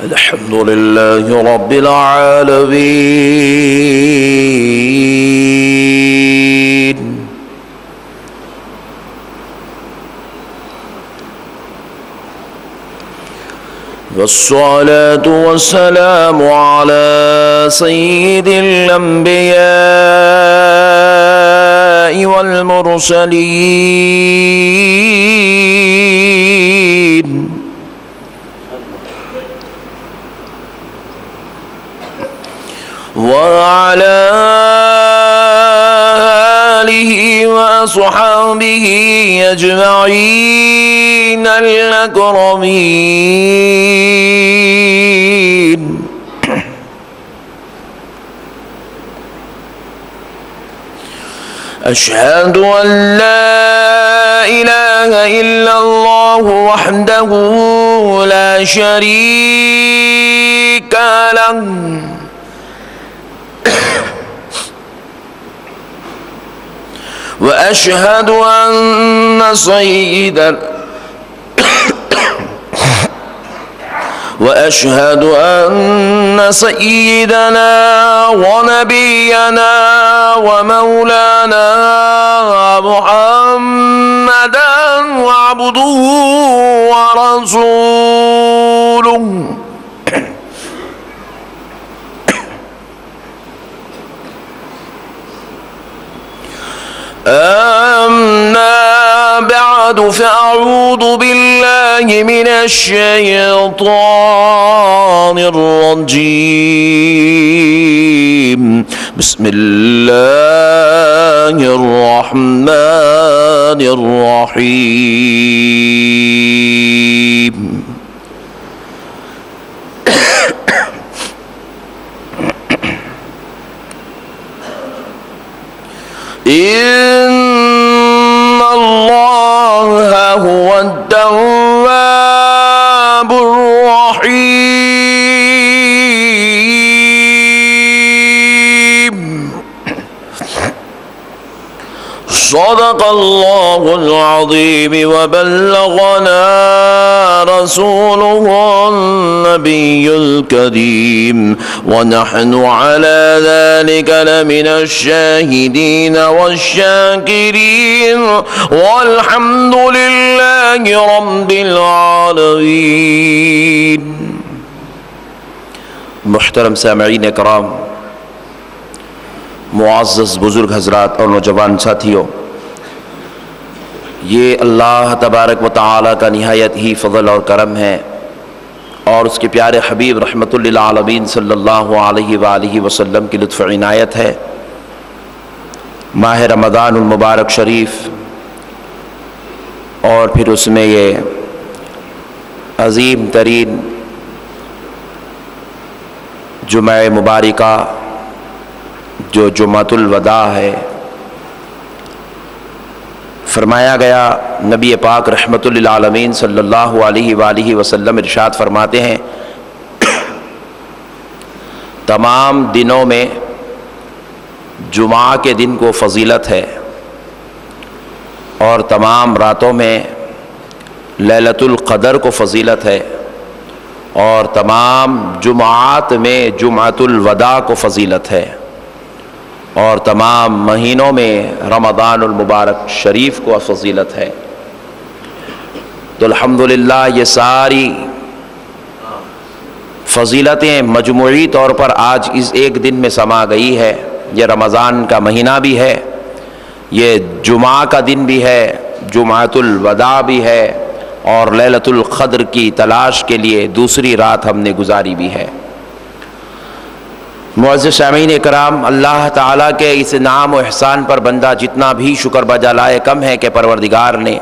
الحمد لله رب العالمين والصلاة والسلام على سيد الأنبياء والمرسلين وعلى آله وصحبه أجمعين الأكرمين أشهد أن لا إله إلا الله وحده لا شريك له وأشهد أن سيدنا ونبينا ومولانا محمدا عبده ورسوله أما بعد فأعوذ بالله من الشيطان الرجيم بسم الله الرحمن الرحيم إن الله هو التواب الرحيم صدق الله العظيم وبلغنا رسوله النبي الكريم ونحن على ذلك لمن الشاهدين والشاكرين والحمد لله رب العالمين. محترم سامعین کرام، معزز بزرگ حضرات اور نوجوان ساتھیوں، یہ اللہ تبارک و تعالیٰ کا نہایت ہی فضل اور کرم ہے اور اس کے پیارے حبیب رحمت للعالمین صلی اللہ علیہ وآلہ وسلم کی لطف عنایت ہے۔ ماہ رمضان المبارک شریف اور پھر اس میں یہ عظیم ترین جمعہ مبارکہ جو جمعۃ الوداع ہے، فرمایا گیا نبی پاک رحمت للعالمین صلی اللہ علیہ وآلہ وسلم ارشاد فرماتے ہیں، تمام دنوں میں جمعہ کے دن کو فضیلت ہے اور تمام راتوں میں لیلۃ القدر کو فضیلت ہے اور تمام جمعات میں جمعۃ الوداع کو فضیلت ہے اور تمام مہینوں میں رمضان المبارک شریف کو فضیلت ہے۔ تو الحمدللہ یہ ساری فضیلتیں مجموعی طور پر آج اس ایک دن میں سما گئی ہے۔ یہ رمضان کا مہینہ بھی ہے، یہ جمعہ کا دن بھی ہے، جمعۃ الوداع بھی ہے اور لیلۃ القدر کی تلاش کے لیے دوسری رات ہم نے گزاری بھی ہے۔ معزز سامعین کرام، اللہ تعالیٰ کے اس انعام و احسان پر بندہ جتنا بھی شکر بجا لائے کم ہے کہ پروردگار نے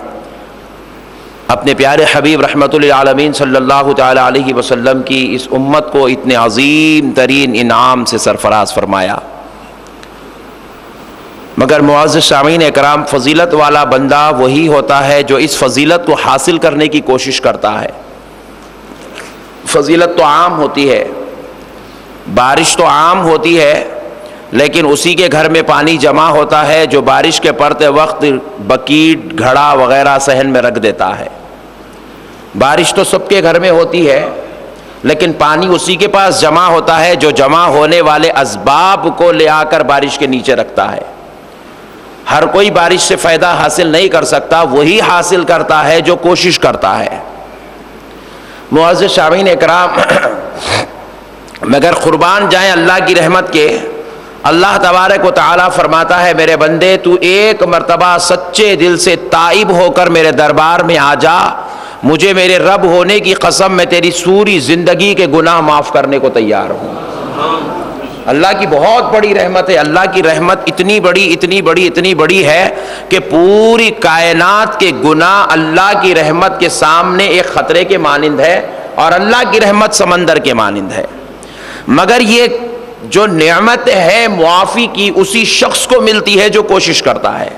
اپنے پیارے حبیب رحمت للعالمین صلی اللہ تعالیٰ علیہ وسلم کی اس امت کو اتنے عظیم ترین انعام سے سرفراز فرمایا۔ مگر معزز سامعین کرام، فضیلت والا بندہ وہی ہوتا ہے جو اس فضیلت کو حاصل کرنے کی کوشش کرتا ہے۔ فضیلت تو عام ہوتی ہے، بارش تو عام ہوتی ہے، لیکن اسی کے گھر میں پانی جمع ہوتا ہے جو بارش کے پڑتے وقت بکیٹ، گھڑا وغیرہ صحن میں رکھ دیتا ہے۔ بارش تو سب کے گھر میں ہوتی ہے، لیکن پانی اسی کے پاس جمع ہوتا ہے جو جمع ہونے والے اسباب کو لے آ کر بارش کے نیچے رکھتا ہے۔ ہر کوئی بارش سے فائدہ حاصل نہیں کر سکتا، وہی حاصل کرتا ہے جو کوشش کرتا ہے۔ معزز سامعین اکرام، مگر قربان جائیں اللہ کی رحمت کے، اللہ تبارک و تعالی فرماتا ہے میرے بندے تو ایک مرتبہ سچے دل سے تائب ہو کر میرے دربار میں آ جا، مجھے میرے رب ہونے کی قسم میں تیری سوری زندگی کے گناہ معاف کرنے کو تیار ہوں۔ اللہ کی بہت بڑی رحمت ہے، اللہ کی رحمت اتنی بڑی ہے کہ پوری کائنات کے گناہ اللہ کی رحمت کے سامنے ایک خطرے کے مانند ہے، اور اللہ کی رحمت سمندر کے مانند ہے۔ مگر یہ جو نعمت ہے معافی کی اسی شخص کو ملتی ہے جو کوشش کرتا ہے۔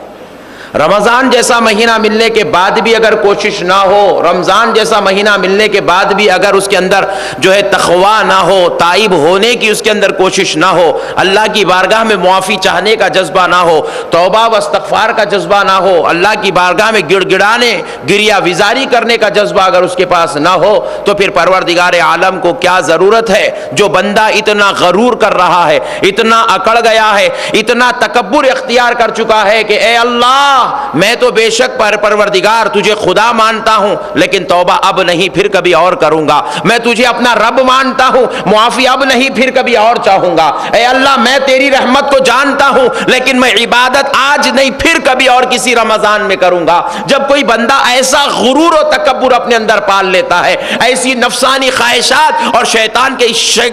رمضان جیسا مہینہ ملنے کے بعد بھی اگر کوشش نہ ہو، رمضان جیسا مہینہ ملنے کے بعد بھی اگر اس کے اندر جو ہے تقویٰ نہ ہو، تائب ہونے کی اس کے اندر کوشش نہ ہو، اللہ کی بارگاہ میں معافی چاہنے کا جذبہ نہ ہو، توبہ و استغفار کا جذبہ نہ ہو، اللہ کی بارگاہ میں گڑ گڑانے گریہ وزاری کرنے کا جذبہ اگر اس کے پاس نہ ہو، تو پھر پروردگار عالم کو کیا ضرورت ہے؟ جو بندہ اتنا غرور کر رہا ہے، اتنا اکڑ گیا ہے، اتنا تکبر اختیار کر چکا ہے کہ اے اللہ میں تو بے شک پروردگار تجھے خدا مانتا ہوں، لیکن توبہ اب نہیں پھر کبھی اور کروں گا، میں تجھے اپنا رب مانتا ہوں، معافی اب نہیں پھر کبھی اور چاہوں گا، اے اللہ میں تیری رحمت کو جانتا ہوں، لیکن میں عبادت آج نہیں پھر کبھی اور کسی رمضان میں کروں گا۔ جب کوئی بندہ ایسا غرور و تکبر اپنے اندر پال لیتا ہے، ایسی نفسانی خواہشات اور شیطان کے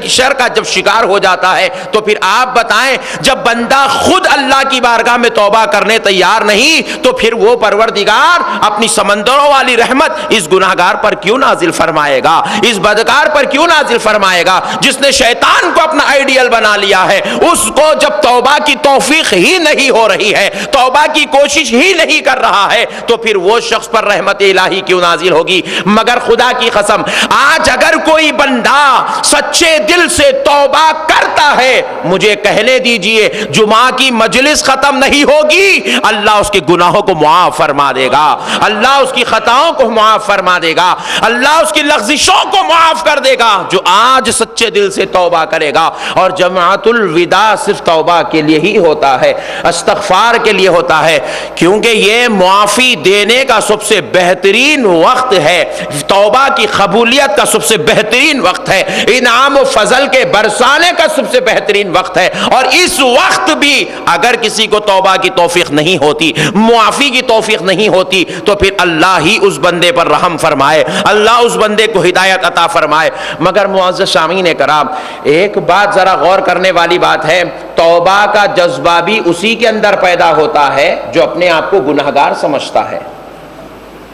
شر کا جب شکار ہو جاتا ہے، تو پھر آپ بتائیں جب بندہ خود اللہ کی بارگاہ میں توبہ کرنے تیار نہیں تو پھر وہ پروردگار اپنی سمندروں والی رحمت اس گناہگار پر کیوں نازل فرمائے گا، اس بدکار پر کیوں نازل فرمائے گا؟ جس نے شیطان کو اپنا آئیڈیل بنا لیا ہے، اس کو جب توبہ کی توفیق ہی نہیں ہو رہی ہے، توبہ کی کوشش ہی نہیں کر رہا ہے، تو پھر وہ شخص پر رحمت الہی کیوں نازل ہوگی؟ مگر خدا کی قسم آج اگر کوئی بندہ سچے دل سے توبہ کرتا ہے، مجھے کہنے دیجئے جمعہ کی مجلس ختم نہیں ہوگی، اللہ اس کے گناہوں کو معاف فرما دے گا، اللہ اس کی خطاؤں کو معاف فرما دے گا، اللہ اس کی لغزشوں کو معاف کر دے گا جو آج سچے دل سے توبہ کرے گا۔ اور جماعت الوداع صرف توبہ کے لیے ہی ہوتا ہے، استغفار کے لیے ہوتا ہے، کیونکہ یہ معافی دینے کا سب سے بہترین وقت ہے، توبہ کی قبولیت کا سب سے بہترین وقت ہے، انعام و فضل کے برسانے کا سب سے بہترین وقت ہے۔ اور اس وقت بھی اگر کسی کو توبہ کی توفیق نہیں ہوتی، معافی کی توفیق نہیں ہوتی، تو پھر اللہ ہی اس بندے پر رحم فرمائے، اللہ اس بندے کو ہدایت عطا فرمائے۔ مگر معزز سامعین کرام، ایک بات ذرا غور کرنے والی بات ہے، توبہ کا جذبہ بھی اسی کے اندر پیدا ہوتا ہے جو اپنے آپ کو گناہگار سمجھتا ہے۔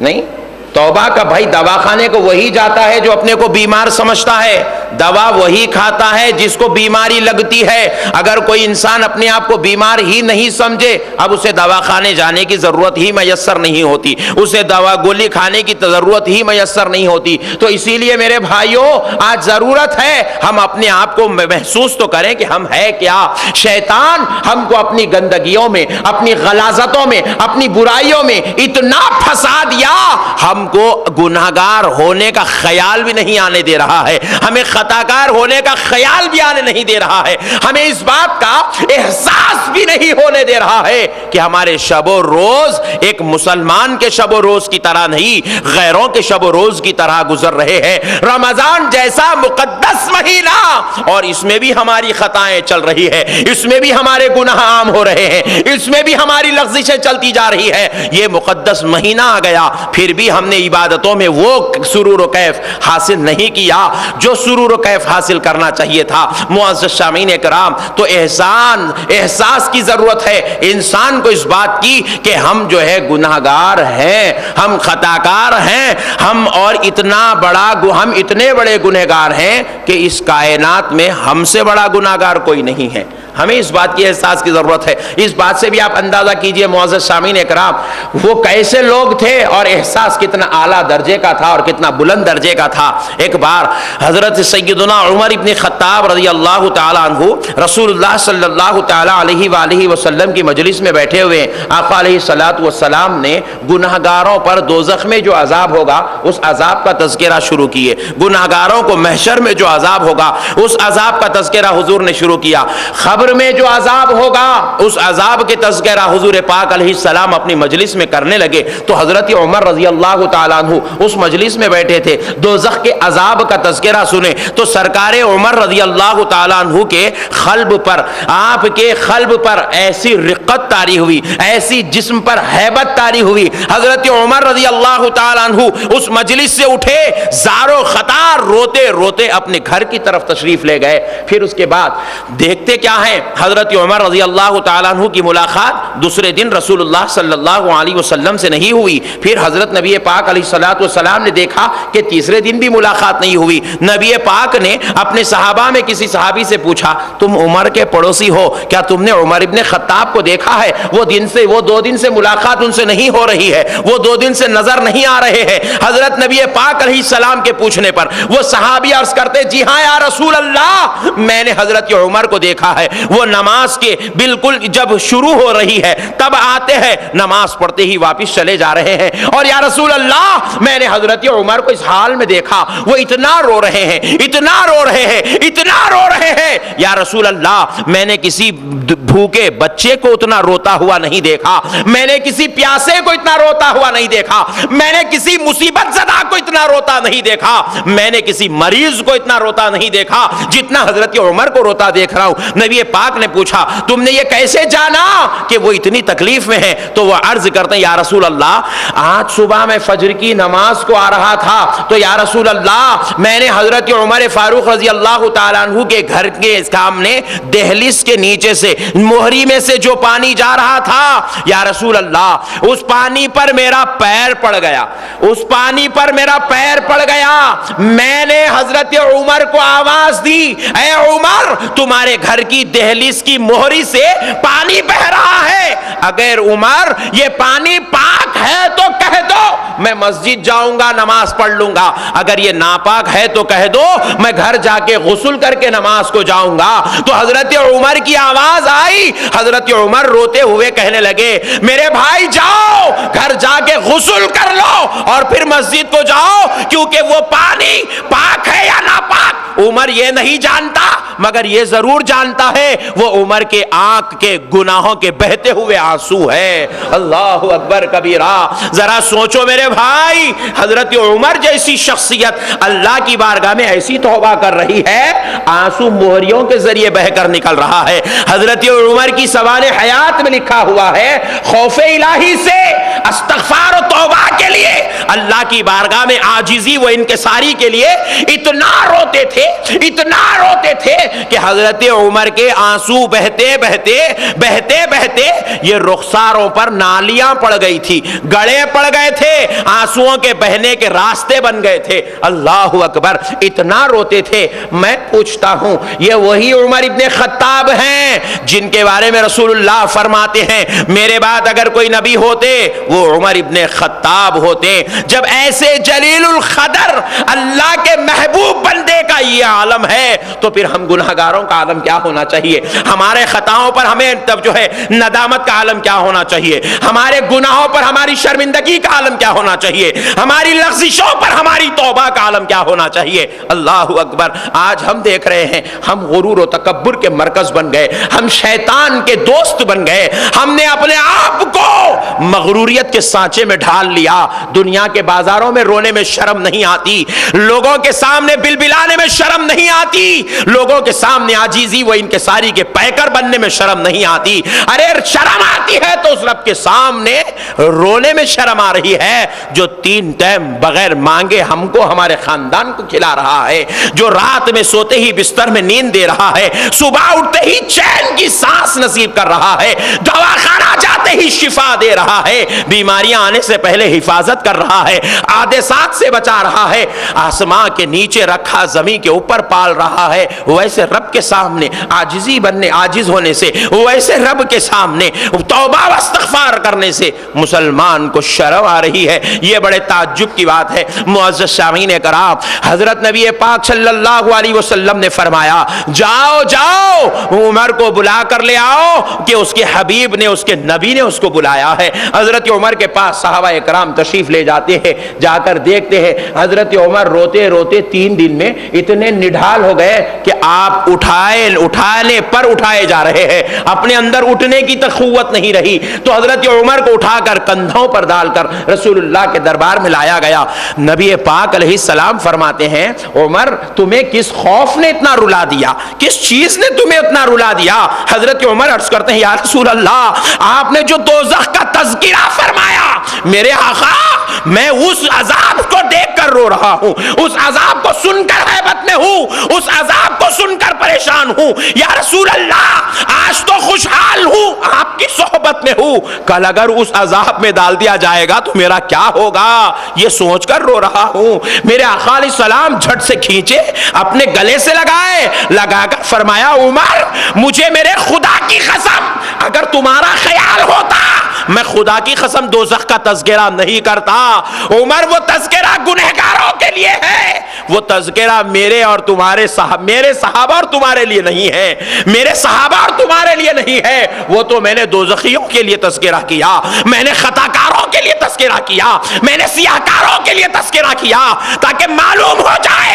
نہیں، توبہ کا بھائی دواخانے کو وہی جاتا ہے جو اپنے کو بیمار سمجھتا ہے، دوا وہی کھاتا ہے جس کو بیماری لگتی ہے۔ اگر کوئی انسان اپنے آپ کو بیمار ہی نہیں سمجھے، اب اسے دواخانے جانے کی ضرورت ہی میسر نہیں ہوتی، اسے دوا گولی کھانے کی ضرورت ہی میسر نہیں ہوتی۔ تو اسی لیے میرے بھائیوں، آج ضرورت ہے ہم اپنے آپ کو محسوس تو کریں کہ ہم ہے کیا۔ شیطان ہم کو اپنی گندگیوں میں، اپنی غلاظتوں میں، اپنی برائیوں میں اتنا پھنسا دیا، ہم کو گناہگار ہونے کا خیال بھی نہیں آنے دے رہا ہے، ہمیں خطاکار ہونے کا خیال بھی آنے نہیں دے رہا ہے، ہمیں اس بات کا احساس بھی نہیں ہونے دے رہا ہے کہ ہمارے شب و روز ایک مسلمان کے شب و روز کی طرح نہیں، غیروں کے شب و روز کی طرح گزر رہے ہیں۔ رمضان جیسا مقدس مہینہ، اور اس میں بھی ہماری خطائیں چل رہی ہے، اس میں بھی ہمارے گناہ عام ہو رہے ہیں، اس میں بھی ہماری لغزشیں چلتی جا رہی ہے۔ یہ مقدس مہینہ آ گیا، پھر بھی ہم نے عبادتوں میں وہ سرور و کیف حاصل نہیں کیا جو سرور و کیف حاصل کرنا چاہیے تھا۔ معزز سامعین کرام، تو احساس کی ضرورت ہے انسان کو اس بات کی کہ ہم جو ہے گناہگار ہیں، ہم خطاکار ہیں، ہم اتنے بڑے گنہگار ہیں کہ اس کائنات میں ہم سے بڑا گناہگار کوئی نہیں ہے۔ ہمیں اس بات کی احساس کی ضرورت ہے. اس بات سے بھی آپ اندازہ کیجئے معزز سامعین اکرام وہ کیسے لوگ تھے اور احساس کتنا اعلیٰ درجے کا تھا اور کتنا بلند درجے کا تھا. ایک بار حضرت سیدنا عمر ابن خطاب رضی اللہ تعالیٰ عنہ رسول اللہ صلی اللہ تعالیٰ علیہ وآلہ وسلم کی مجلس میں بیٹھے ہوئے آقا علیہ الصلوۃ والسلام نے گناہگاروں پر دوزخ میں جو عذاب ہوگا اس عذاب کا تذکرہ شروع کیے. گناہگاروں کو محشر میں جو عذاب ہوگا اس عذاب کا تذکرہ حضور نے شروع کیا. قبر میں جو عذاب ہوگا اس عذاب کے تذکرہ حضور پاک علیہ السلام اپنی مجلس میں کرنے لگے تو حضرت عمر رضی اللہ تعالیٰ عنہ اس مجلس میں بیٹھے تھے. دوزخ کے عذاب کا تذکرہ سنے تو سرکار عمر رضی اللہ تعالیٰ عنہ کے قلب پر آپ کے قلب پر ایسی رقت طاری ہوئی, ایسی جسم پر ہیبت طاری ہوئی. حضرت عمر رضی اللہ تعالیٰ عنہ اس مجلس سے اٹھے, زارو خطار روتے روتے اپنے گھر کی طرف تشریف لے گئے. پھر اس کے بعد دیکھتے کیا ہیں, حضرت عمر رضی اللہ تعالیٰ عنہ کی ملاقات دوسرے دن رسول اللہ صلی اللہ علیہ وسلم سے نہیں ہوئی. پھر حضرت نبی پاک علیہ الصلوۃ والسلام نے دیکھا کہ تیسرے دن بھی ملاقات نہیں ہوئی. نبی پاک نے اپنے صحابہ میں کسی صحابی سے پوچھا تم عمر کے پڑوسی ہو, کیا تم نے عمر ابن خطاب کو دیکھا ہے؟ وہ 2 دن سے ملاقات ان سے نہیں ہو رہی ہے, وہ 2 دن سے نظر نہیں آ رہے ہیں. حضرت نبی پاک علیہ السلام کے پوچھنے پر وہ صحابی عرض کرتے جی ہاں یا رسول اللہ میں نے حضرت عمر کو دیکھا ہے, وہ نماز کے بالکل جب شروع ہو رہی ہے تب آتے ہیں, نماز پڑھتے ہی واپس چلے جا رہے ہیں. اور یا رسول اللہ میں نے حضرت عمر کو اس حال میں دیکھا, وہ اتنا رو رہے ہیں, اتنا رو رہے ہیں, اتنا رو رہے ہیں. یا رسول اللہ میں نے کسی بھوکے بچے کو اتنا روتا ہوا نہیں دیکھا, میں نے کسی پیاسے کو اتنا روتا ہوا نہیں دیکھا, میں نے کسی مصیبت زدہ کو اتنا روتا نہیں دیکھا, میں نے کسی مریض کو اتنا روتا نہیں دیکھا جتنا حضرت عمر کو روتا دیکھ رہا ہوں. نبی پاک نے پوچھا تم نے یہ کیسے جانا کہ وہ اتنی تکلیف میں ہیں؟ تو وہ عرض کرتے ہیں یا رسول اللہ آج صبح میں فجر کی نماز کو آ رہا تھا تو یا رسول اللہ میں نے حضرت عمر فاروق رضی اللہ تعالیٰ عنہ کے گھر کے سامنے دہلیز کے نیچے سے موہری میں سے جو پانی جا رہا تھا یا رسول اللہ اس پانی پر میرا پیر پڑ گیا, اس پانی پر میرا پیر پڑ گیا. میں نے حضرت عمر کو آواز دی اے عمر تمہارے گھر کی دہلیز کی موہری سے پانی بہ رہا ہے, اگر عمر یہ پانی پاک ہے تو کہہ دو میں مسجد جاؤں گا نماز پڑھ لوں گا, اگر یہ ناپاک ہے تو کہہ دو میں گھر جا کے غسل کر کے نماز کو جاؤں گا. تو حضرت عمر کی آواز آئی, حضرت عمر روتے ہوئے کہنے لگے میرے بھائی جاؤ گھر جا کے غسل کر لو اور پھر مسجد کو جاؤ کیونکہ وہ پانی پاک ہے یا ناپاک عمر یہ نہیں جانتا, مگر یہ ضرور جانتا ہے وہ عمر کے آنکھ کے گناہوں کے بہتے ہوئے آنسو ہے. اللہ اکبر کبیرہ. ذرا سوچو میرے بھائی, حضرت عمر جیسی شخصیت اللہ کی بارگاہ میں ایسی توبہ کر رہی ہے, آنسو موہریوں کے ذریعے بہ کر نکل رہا ہے. حضرت عمر کی سوال حیات میں لکھا ہوا ہے خوف الہی سے استغفار و توبہ کے لیے اللہ کی بارگاہ میں عاجزی و انکساری کے لیے اتنا روتے تھے, اتنا روتے تھے کہ حضرت عمر کے آنسو بہتے بہتے بہتے بہتے یہ رخساروں پر نالیاں پڑ گئی تھی, گڑے پڑ گئے تھے, آنسوؤں کے بہنے کے راستے بن گئے تھے. اللہ اکبر, اتنا روتے تھے. میں پوچھتا ہوں یہ وہی عمر ابن خطاب ہیں جن کے بارے میں رسول اللہ فرماتے ہیں میرے بعد اگر کوئی نبی ہوتے وہ عمر ابن خطاب ہوتے. جب ایسے جلیل القدر اللہ کے محبوب بندے کا یہ عالم ہے تو پھر ہم گناہگاروں کا عالم کیا ہونا چاہیے, ہمارے خطاؤں پر ہمیں تب جو ہے ندامت کا عالم کیا ہونا چاہیے, ہمارے گناہوں پر ہماری شرمندگی کا عالم کیا ہونا چاہیے, ہماری لغزشوں پر ہماری توبہ کا عالم کیا ہونا چاہیے. اللہ اکبر. آج ہم دیکھ رہے ہیں ہم غرور و تکبر کے مرکز بن گئے, ہم شیطان کے دوست بن گئے, ہم نے اپنے آپ کو مغروریت کے سانچے میں ڈھال لیا. دنیا کے بازاروں میں رونے میں شرم نہیں آتی, لوگوں کے سامنے بلبلانے میں شرم نہیں آتی, لوگوں کے سامنے عاجزی و انکساری کے پیکر بننے میں شرم نہیں آتی. ارے شرم آتی ہے تو اس رب کے سامنے رونے میں شرم آ رہی ہے جو 3 ٹائم بغیر مانگے ہم کو ہمارے خاندان کو کھلا رہا ہے, جو رات میں سوتے ہی بستر میں نیند دے رہا ہے, صبح اٹھتے ہی چین کی سانس نصیب کر رہا ہے, دواخانہ جاتے ہی شفا دے رہا ہے, بیماریاں آنے سے پہلے حفاظت کر رہا ہے, حادثات سے بچا رہا ہے, آسمان کے نیچے رکھا زمین کے اوپر پال رہا ہے ویسے رب کے سامنے عاجز ہونے سے، ویسے رب کے سامنے توبہ و استغفار کرنے سے مسلمان کو شرم آ رہی ہے۔ یہ بڑے تعجب کی بات ہے۔ معزز سامعین کرام، حضرت نبی پاک صلی اللہ علیہ وسلم نے فرمایا جاؤ جاؤ عمر کو بلا کر لے آؤ کہ اس کے حبیب نے، اس کے نبی نے اس کو بلایا ہے۔ حضرت عمر کے پاس صحابہ کرام تشریف لے جاتے ہیں، جا کر دیکھتے ہیں حضرت عمر روتے روتے 3 دن میں اتنے نڈھال ہو گئے کہ آپ اٹھانے پر اٹھائے جا رہے ہیں، اپنے اندر اٹھنے کی تو قوت نہیں رہی، تو حضرت عمر کو اٹھا کر کندھوں پر ڈال کر رسول اللہ کے دربار میں لایا گیا۔ نبی پاک علیہ السلام فرماتے ہیں عمر تمہیں کس خوف نے اتنا رلا دیا، کس چیز نے تمہیں اتنا رلا دیا؟ حضرت عمر عرض کرتے ہیں یا رسول اللہ آپ نے جو دوزخ کا تذکرہ فرمایا میرے آقا، میں اس عذاب کو دیکھ کر رو رہا ہوں، اس عذاب کو سن کر حیبت میں ہوں، اس عذاب کو سن کر پریشان ہوں۔ یا رسول اللہ آج تو خوشحال ہوں، آپ کی صحبت میں ہوں، کل اگر اس عذاب میں ڈال دیا جائے گا تو میرا کیا ہوگا، یہ سوچ کر رو رہا ہوں۔ میرے آقا علیہ السلام جھٹ سے کھینچے، اپنے گلے سے لگا کر فرمایا عمر مجھے میرے خدا کی قسم اگر تمہارا خیال ہوتا میں خدا کی قسم دوزخ کا تذکرہ نہیں کرتا۔ عمر وہ تذکرہ گنہگاروں کے لیے ہے، وہ تذکرہ میرے صحابہ اور تمہارے لیے نہیں ہے، میرے صحابہ اور تمہارے لیے نہیں ہے، وہ تو میں نے دوزخیوں کے لیے تذکرہ کیا، میں نے خطاکاروں کے لیے تذکرہ کیا، میں نے سیاہکاروں کے لیے تذکرہ کیا تاکہ معلوم ہو جائے